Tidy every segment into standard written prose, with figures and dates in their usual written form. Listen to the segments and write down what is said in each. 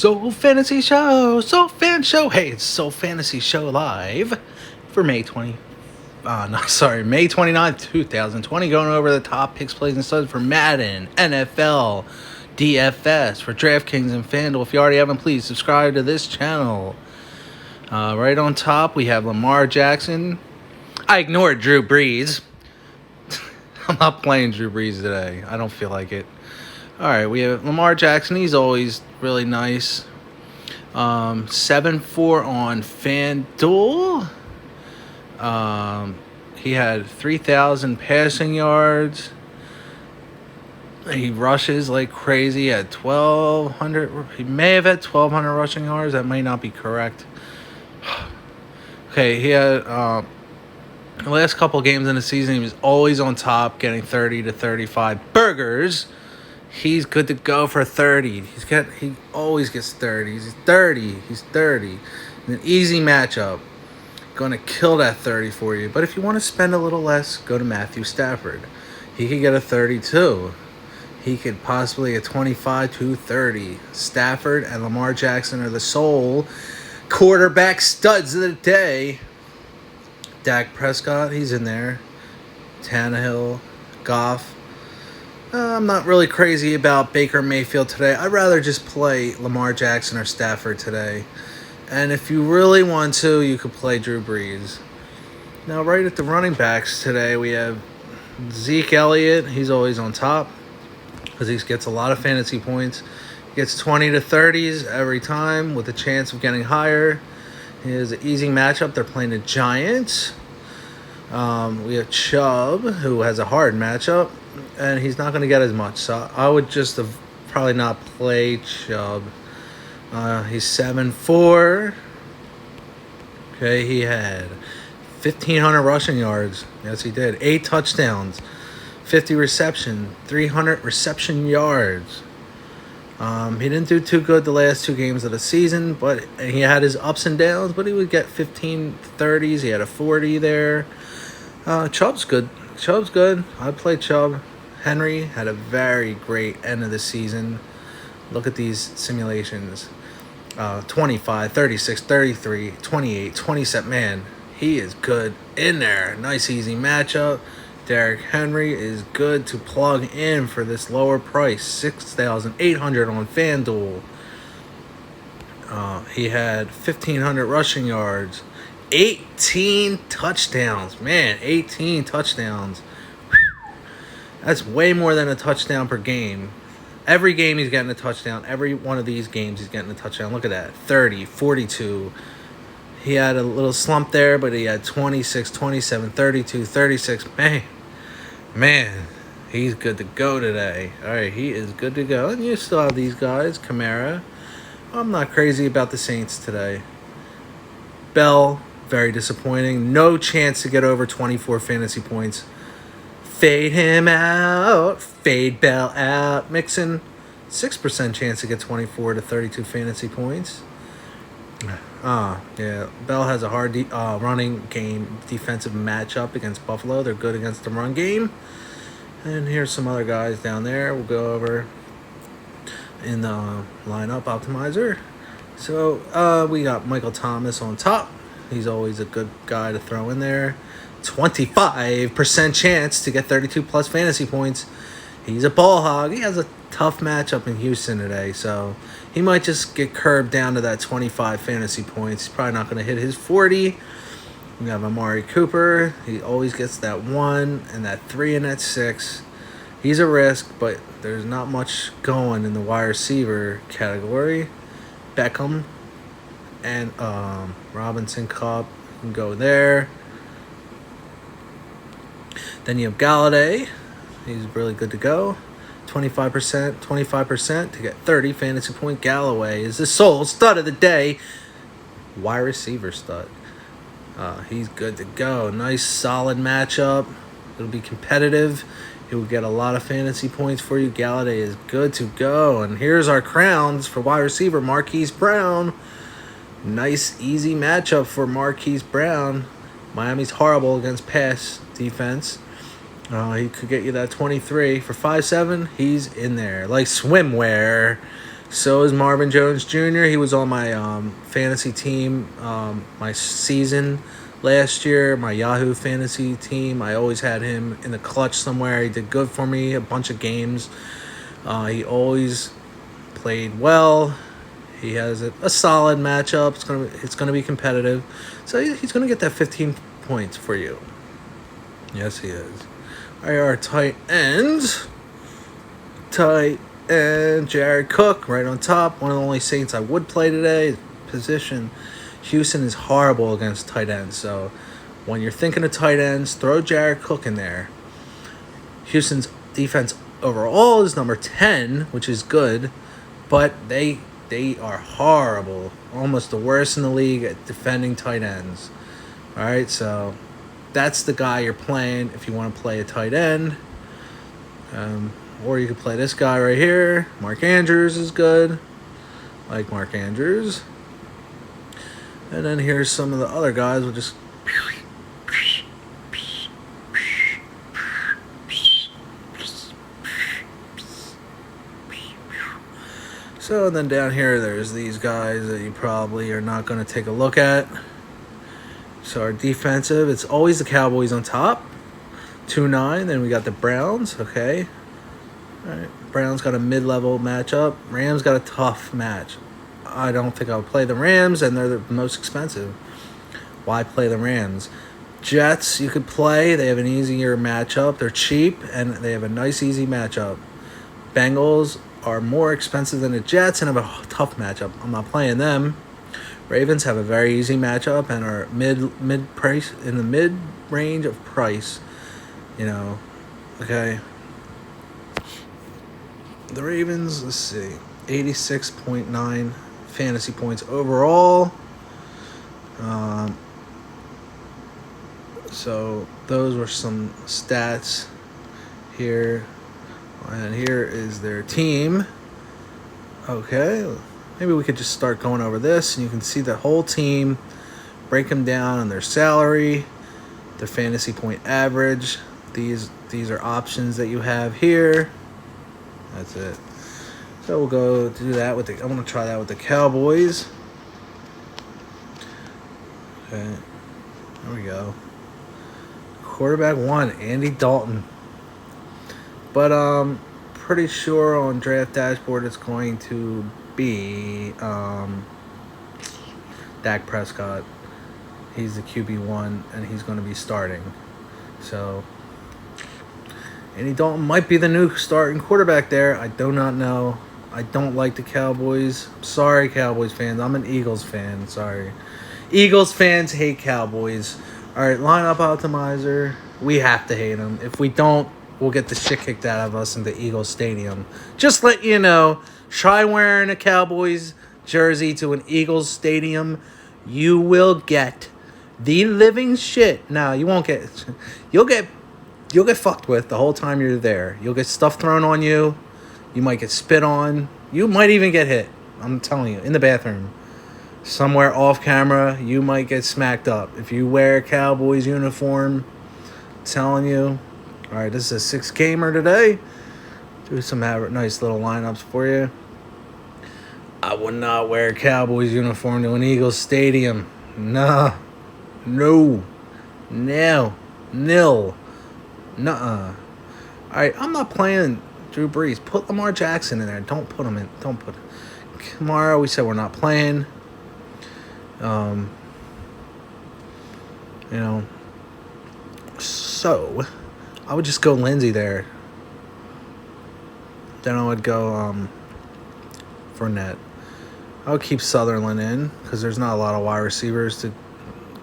Soul Fantasy Show, Soul Fan Show. Hey, it's Soul Fantasy Show live for May 29th, 2020. Going over the top picks, plays, and studs for Madden, NFL, DFS, for DRAFTKINGS and Fanduel. If you already haven't, please subscribe to this channel. Right on top, we have Lamar Jackson. I ignored Drew Brees. I'm not playing Drew Brees today. I don't feel like it. All right, we have Lamar Jackson. He's always really nice. 7-4 on FanDuel. He had 3,000 passing yards. He rushes like crazy at 1,200. He may have had 1,200 rushing yards. That may not be correct. Okay, he had the last couple games in the season, he was always on top, getting 30 to 35 burgers. He's good to go for 30. He always gets 30. He's 30. He's 30. An easy matchup. Going to kill that 30 for you. But if you want to spend a little less, go to Matthew Stafford. He could get a 32. He could possibly get 25 to 30. Stafford and Lamar Jackson are the sole quarterback studs of the day. Dak Prescott, he's in there. Tannehill, Goff. I'm not really crazy about Baker Mayfield today. I'd rather just play Lamar Jackson or Stafford today. And if you really want to, you could play Drew Brees. Now, right at the running backs today, we have Zeke Elliott. He's always on top because he gets a lot of fantasy points. He gets 20 to 30s every time with a chance of getting higher. He has an easy matchup. They're playing the Giants. We have Chubb, who has a hard matchup, and he's not going to get as much. So I would just have probably not played Chubb. He's 7-4. Okay, he had 1,500 rushing yards. Yes, he did. 8 touchdowns, 50 reception, 300 reception yards. He didn't do too good the last 2 games of the season, but he had his ups and downs, but he would get 15 30s. He had a 40 there. Chubb's good. Chubb's good. I played Chubb. Henry had a very great end of the season. Look at these simulations. 25, 36, 33, 28, 27. Man, he is good in there. Nice, easy matchup. Derrick Henry is good to plug in for this lower price. 6,800 on FanDuel. He had 1,500 rushing yards. 18 touchdowns. Man, 18 touchdowns. That's way more than a touchdown per game. Every game he's getting a touchdown. Every one of these games he's getting a touchdown. Look at that. 30, 42. He had a little slump there, but he had 26, 27, 32, 36. Man, he's good to go today. All right, he is good to go. And you still have these guys. Kamara. I'm not crazy about the Saints today. Bell, very disappointing. No chance to get over 24 fantasy points. Fade him out. Fade Bell out. Mixon, 6% chance to get 24 to 32 fantasy points. Yeah. Bell has a hard running game defensive matchup against Buffalo. They're good against the run game. And here's some other guys down there. We'll go over in the lineup optimizer. So we got Michael Thomas on top. He's always a good guy to throw in there. 25% chance to get 32 plus fantasy points. He's a ball hog. He has a tough matchup in Houston today, so he might just get curbed down to that 25 fantasy points. He's probably not going to hit his 40. We have Amari Cooper. He always gets that 1 and that 3 and that 6. He's a risk, but there's not much going in the wide receiver category. Beckham and Robinson Cup can go there. Then you have Galladay. He's really good to go. 25% to get 30 fantasy point. Galloway is the sole stud of the day. Wide receiver stud. He's good to go. Nice, solid matchup. It'll be competitive. He will get a lot of fantasy points for you. Galladay is good to go. And here's our crowns for wide receiver. Marquise Brown. Nice, easy matchup for Marquise Brown. Miami's horrible against pass defense. He could get you that 23 for 5.7. He's in there like swimwear. So is Marvin Jones Jr. He was on my fantasy team, my season last year, my Yahoo fantasy team. I always had him in the clutch somewhere. He did good for me, a bunch of games. He always played well. He has a solid matchup. It's gonna be competitive. So he's gonna get that 15 points for you. Yes, he is. All right, our tight ends. And Jared Cook right on top. One of the only Saints I would play today. Position. Houston is horrible against tight ends. So when you're thinking of tight ends, throw Jared Cook in there. Houston's defense overall is number 10, which is good. But they are horrible. Almost the worst in the league at defending tight ends. All right, so that's the guy you're playing if you want to play a tight end. Or you could play this guy right here. Mark Andrews is good. Like Mark Andrews. And then here's some of the other guys. We'll just... So then down here, there's these guys that you probably are not going to take a look at. So our defensive, it's always the Cowboys on top. 2-9. Then we got the Browns. Okay. All right. Browns got a mid-level matchup. Rams got a tough match. I don't think I'll play the Rams, and they're the most expensive. Why play the Rams? Jets, you could play. They have an easier matchup. They're cheap, and they have a nice, easy matchup. Bengals are more expensive than the Jets and have a tough matchup. I'm not playing them. Ravens have a very easy matchup and are mid price, in the mid range of price. You know, okay. The Ravens, let's see, 86.9 fantasy points overall. So those were some stats here. And here is their team. Okay, maybe we could just start going over this, and you can see the whole team, break them down on their salary, their fantasy point average. These are options that you have here. That's it. So we'll go do that with I'm gonna try that with the Cowboys. Okay. There we go. Quarterback 1, Andy Dalton. But pretty sure on Draft Dashboard it's going to be Dak Prescott. He's the QB1 and he's gonna be starting. So Andy Dalton might be the new starting quarterback there. I do not know. I don't like the Cowboys. Sorry, Cowboys fans. I'm an Eagles fan. Sorry. Eagles fans hate Cowboys. All right, lineup optimizer. We have to hate them. If we don't, we'll get the shit kicked out of us in the Eagles Stadium. Just let you know, try wearing a Cowboys jersey to an Eagles Stadium. You will get the living shit. No, you won't get. You'll get fucked with the whole time you're there. You'll get stuff thrown on you. You might get spit on. You might even get hit. I'm telling you, in the bathroom. Somewhere off camera, you might get smacked up. If you wear a Cowboys uniform, I'm telling you. All right, this is a 6-gamer today. Do some nice little lineups for you. I would not wear a Cowboys uniform to an Eagles stadium. Nah. No. No. Nil. Nuh-uh. All right, I'm not playing Drew Brees. Put Lamar Jackson in there. Don't put him in. Don't put Kamara. We said we're not playing. You know. So, I would just go Lindsey there. Then I would go Fournette. I would keep Sutherland in because there's not a lot of wide receivers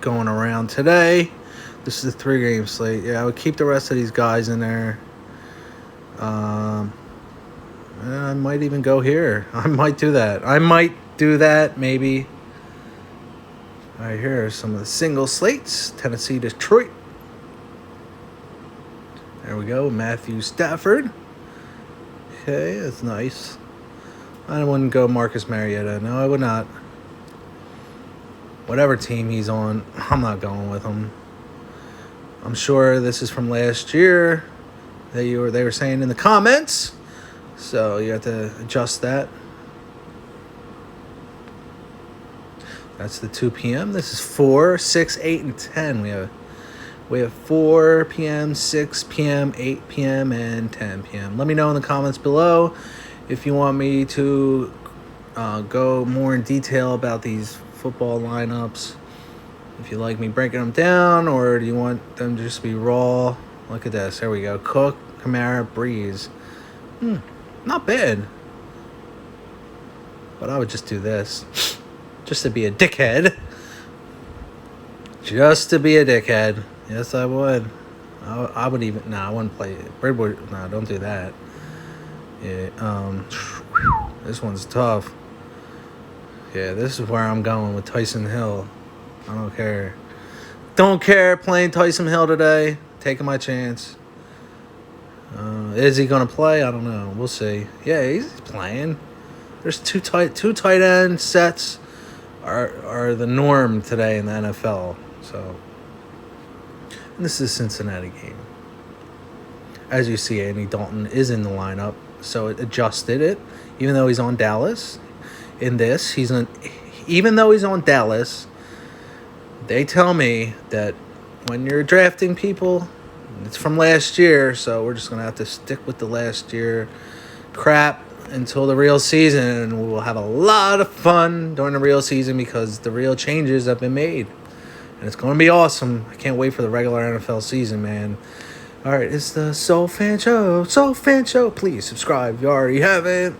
going around today. This is a 3-game slate. Yeah, I would keep the rest of these guys in there. And I might even go here. I might do that. Maybe. All right, here are some of the single slates. Tennessee, Detroit. There we go. Matthew Stafford. Okay, that's nice. I wouldn't go Marcus Mariota. No, I would not. Whatever team he's on, I'm not going with him. I'm sure this is from last year that they were saying in the comments. So you have to adjust that. That's the 2 p.m. This is 4, 6, 8, and 10. We have 4 p.m., 6 p.m., 8 p.m., and 10 p.m. Let me know in the comments below if you want me to go more in detail about these football lineups. If you like me breaking them down, or do you want them to just be raw? Look at this. There we go. Cook, Kamara, Breeze. Not bad. But I would just do this. Just to be a dickhead. Just to be a dickhead. Yes, I would. I would even... No, I wouldn't play it. Birdwood... No, don't do that. Yeah, this one's tough. Yeah, this is where I'm going with Tyson Hill. I don't care. Don't care playing Tyson Hill today. Taking my chance. Is he going to play? I don't know. We'll see. Yeah, he's playing. There's two tight end sets are the norm today in the NFL. So, and this is a Cincinnati game. As you see, Andy Dalton is in the lineup, so it adjusted it. Even though he's on Dallas, even though he's on Dallas, they tell me that when you're drafting people, it's from last year, so we're just gonna have to stick with the last year crap until the real season, and we will have a lot of fun during the real season because the real changes have been made. And it's going to be awesome. I can't wait for the regular NFL season, man. All right, it's the Soul Fan Show. Soul Fan Show. Please subscribe if you already haven't.